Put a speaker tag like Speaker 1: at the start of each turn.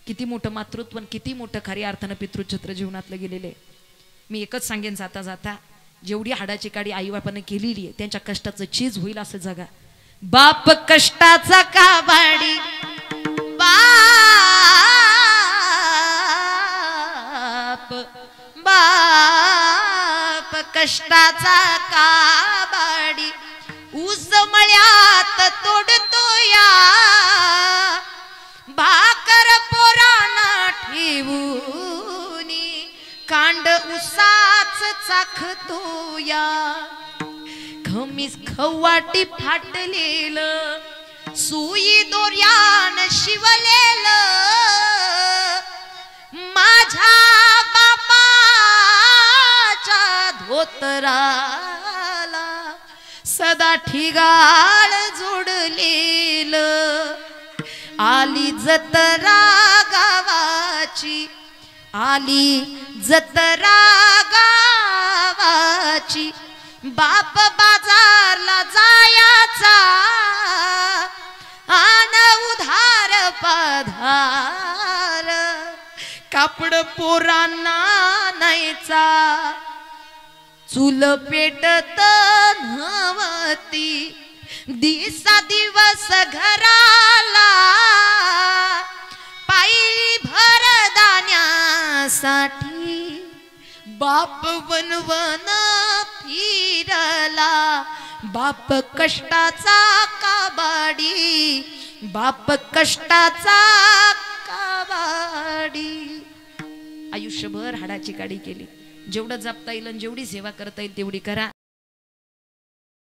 Speaker 1: किती मोठं मातृत्व आणि किती मोठं खऱ्या अर्थानं पितृछत्र जीवनातलं गेलेले. मी एकच सांगेन जाता जाता, जेवढी हाडाची काडी आईबापानं केलेली आहे त्यांच्या कष्टाचं चीज होईल असं जगा. बाप कष्टाचा काबाडी, बाप कष्टाचा काबाडी, ऊस मळ्यात तोडतो या, भाकर पोरांना ठेवूनी, कांड उसाच चाखतो या. खमीस खवाटी फाटलेलं, सुई दोऱ्यान शिवलेलं, माझ्या बापाच्या धोतराला सदा ठिगाळ जोडलेलं. आली जत्रा गावाची, आली जत्रा गावाची, बाप बाजारला जायाचा, आन उधार पधार, कापड पोरांना न्यायचा, चूल पेटत नव्हती, दिसा दिवस घराला, पायी भर दाण्यासाठी, बाप वनवन फिरला. बाप कष्टाचा काबाडी, बाप कष्टाचा काबाडी. आयुष्यभर हाडाची काडी केली. जेवढं जपता येईल आणि जेवढी सेवा करता येईल तेवढी करा.